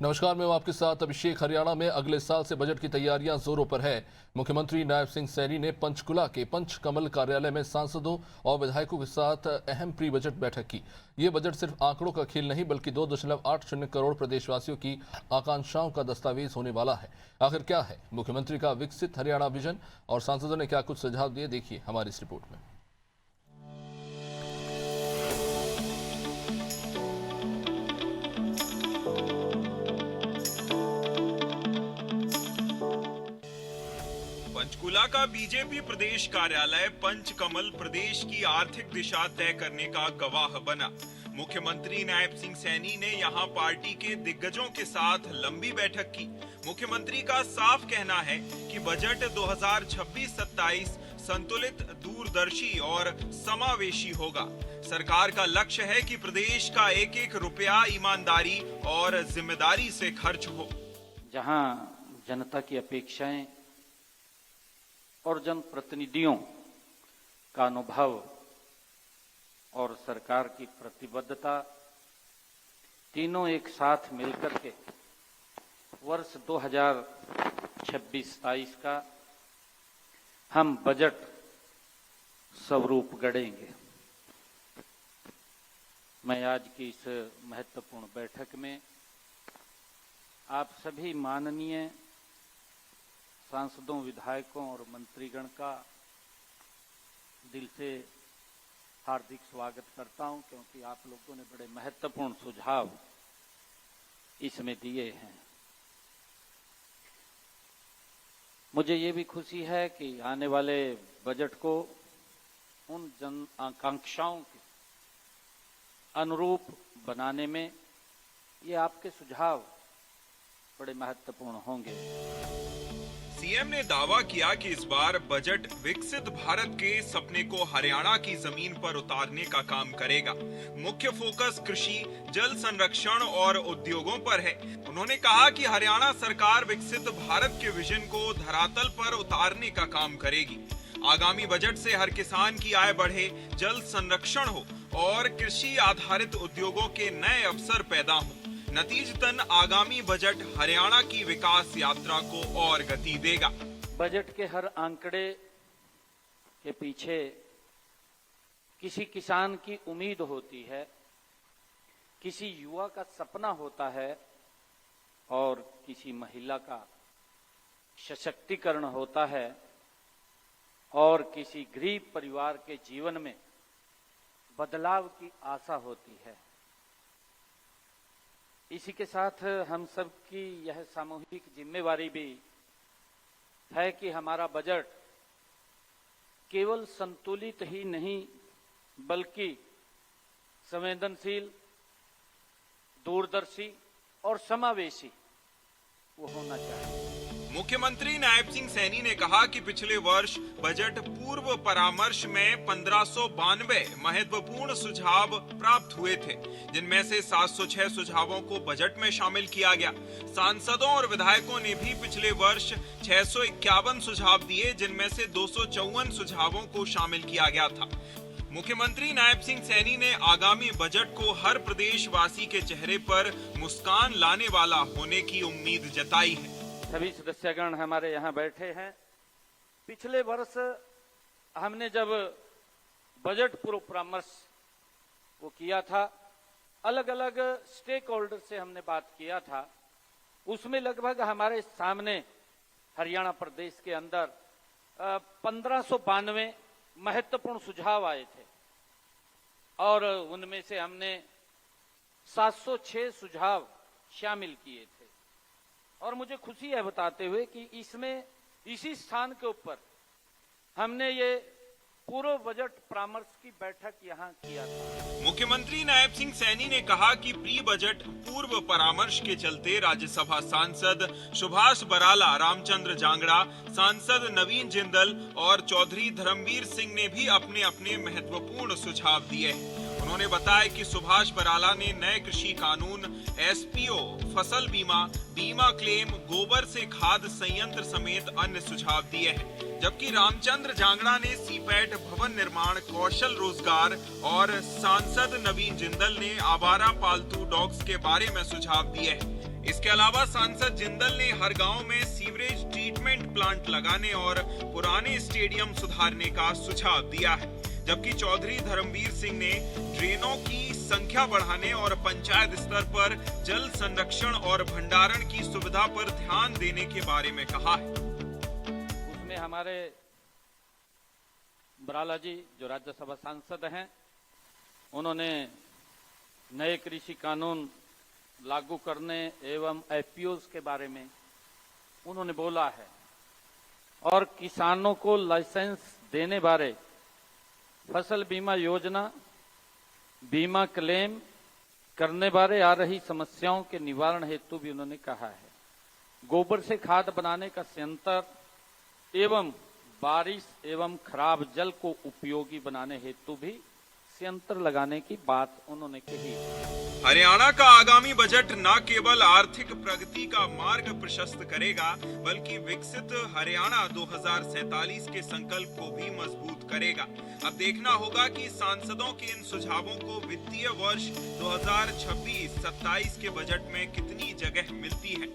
नमस्कार, मैं हूं आपके साथ अभिषेक। हरियाणा में अगले साल से बजट की तैयारियां जोरों पर है। मुख्यमंत्री नायब सिंह सैनी ने पंचकुला के पंचकमल कार्यालय में सांसदों और विधायकों के साथ अहम प्री बजट बैठक की। ये बजट सिर्फ आंकड़ों का खेल नहीं बल्कि 2.80 करोड़ प्रदेशवासियों की आकांक्षाओं का दस्तावेज होने वाला है। आखिर क्या है मुख्यमंत्री का विकसित हरियाणा विजन और सांसदों ने क्या कुछ सुझाव दिए, देखिए हमारी इस रिपोर्ट में। पंचकुला का बीजेपी प्रदेश कार्यालय पंचकमल प्रदेश की आर्थिक दिशा तय करने का गवाह बना। मुख्यमंत्री नायब सिंह सैनी ने यहां पार्टी के दिग्गजों के साथ लंबी बैठक की। मुख्यमंत्री का साफ कहना है कि बजट 2026-27 संतुलित, दूरदर्शी और समावेशी होगा। सरकार का लक्ष्य है कि प्रदेश का एक एक रुपया ईमानदारी और जिम्मेदारी से खर्च हो। जहां जनता की अपेक्षाएं और जनप्रतिनिधियों का अनुभव और सरकार की प्रतिबद्धता तीनों एक साथ मिलकर के वर्ष 2026-27 का हम बजट स्वरूप गढ़ेंगे। मैं आज की इस महत्वपूर्ण बैठक में आप सभी माननीय सांसदों, विधायकों और मंत्रीगण का दिल से हार्दिक स्वागत करता हूं, क्योंकि आप लोगों ने बड़े महत्वपूर्ण सुझाव इसमें दिए हैं। मुझे ये भी खुशी है कि आने वाले बजट को उन जन आकांक्षाओं के अनुरूप बनाने में ये आपके सुझाव बड़े महत्वपूर्ण होंगे। सीएम ने दावा किया कि इस बार बजट विकसित भारत के सपने को हरियाणा की जमीन पर उतारने का काम करेगा। मुख्य फोकस कृषि, जल संरक्षण और उद्योगों पर है। उन्होंने कहा कि हरियाणा सरकार विकसित भारत के विजन को धरातल पर उतारने का काम करेगी। आगामी बजट से हर किसान की आय बढ़े, जल संरक्षण हो और कृषि आधारित उद्योगों के नए अवसर पैदा हों। नतीजतन आगामी बजट हरियाणा की विकास यात्रा को और गति देगा। बजट के हर आंकड़े के पीछे किसी किसान की उम्मीद होती है, किसी युवा का सपना होता है और किसी महिला का सशक्तिकरण होता है और किसी गरीब परिवार के जीवन में बदलाव की आशा होती है। इसी के साथ हम सब की यह सामूहिक जिम्मेवारी भी है कि हमारा बजट केवल संतुलित ही नहीं बल्कि संवेदनशील, दूरदर्शी और समावेशी वो होना चाहिए। मुख्यमंत्री नायब सिंह सैनी ने कहा कि पिछले वर्ष बजट पूर्व परामर्श में 1592 महत्वपूर्ण सुझाव प्राप्त हुए थे, जिनमें से 706 सुझावों को बजट में शामिल किया गया। सांसदों और विधायकों ने भी पिछले वर्ष 651 सुझाव दिए, जिनमें से 254 सुझावों को शामिल किया गया था। मुख्यमंत्री नायब सिंह सैनी ने आगामी बजट को हर प्रदेशवासी के चेहरे पर मुस्कान लाने वाला होने की उम्मीद जताई है। सभी सदस्यगण हमारे यहाँ बैठे हैं। पिछले वर्ष हमने जब बजट पूर्व परामर्श को किया था, अलग अलग स्टेक होल्डर से हमने बात किया था। उसमें लगभग हमारे सामने हरियाणा प्रदेश के अंदर 1592 महत्वपूर्ण सुझाव आए थे और उनमें से हमने 706 सुझाव शामिल किए थे। और मुझे खुशी है बताते हुए कि इसमें इसी स्थान के ऊपर हमने ये पूर्व बजट परामर्श की बैठक यहाँ किया था। मुख्यमंत्री नायब सिंह सैनी ने कहा कि प्री बजट पूर्व परामर्श के चलते राज्यसभा सांसद सुभाष बराला, रामचंद्र जांगड़ा, सांसद नवीन जिंदल और चौधरी धर्मवीर सिंह ने भी अपने अपने महत्वपूर्ण सुझाव दिए। उन्होंने बताया कि सुभाष बराला ने नए कृषि कानून, एसपीओ, फसल बीमा, बीमा क्लेम, गोबर से खाद संयंत्र समेत अन्य सुझाव दिए हैं, जबकि रामचंद्र जांगड़ा ने सीपैट, भवन निर्माण, कौशल रोजगार और सांसद नवीन जिंदल ने आवारा पालतू डॉग्स के बारे में सुझाव दिए हैं। इसके अलावा सांसद जिंदल ने हर गांव में सीवरेज ट्रीटमेंट प्लांट लगाने और पुराने स्टेडियम सुधारने का सुझाव दिया है, जबकि चौधरी धर्मवीर सिंह ने ड्रेनों की संख्या बढ़ाने और पंचायत स्तर पर जल संरक्षण और भंडारण की सुविधा पर ध्यान देने के बारे में कहा है। उसमें हमारे बराला जी जो राज्यसभा सांसद हैं, उन्होंने नए कृषि कानून लागू करने एवं एफपीओज के बारे में उन्होंने बोला है और किसानों को लाइसेंस देने बारे फसल बीमा योजना, बीमा क्लेम करने बारे आ रही समस्याओं के निवारण हेतु भी उन्होंने कहा है। गोबर से खाद बनाने का संयंत्र एवं बारिश एवं खराब जल को उपयोगी बनाने हेतु भी संयंत्र लगाने की बात उन्होंने कही। हरियाणा का आगामी बजट न केवल आर्थिक प्रगति का मार्ग प्रशस्त करेगा, बल्कि विकसित हरियाणा 2047 के संकल्प को भी मजबूत करेगा। अब देखना होगा कि सांसदों के इन सुझावों को वित्तीय वर्ष 2026-27 के बजट में कितनी जगह मिलती है।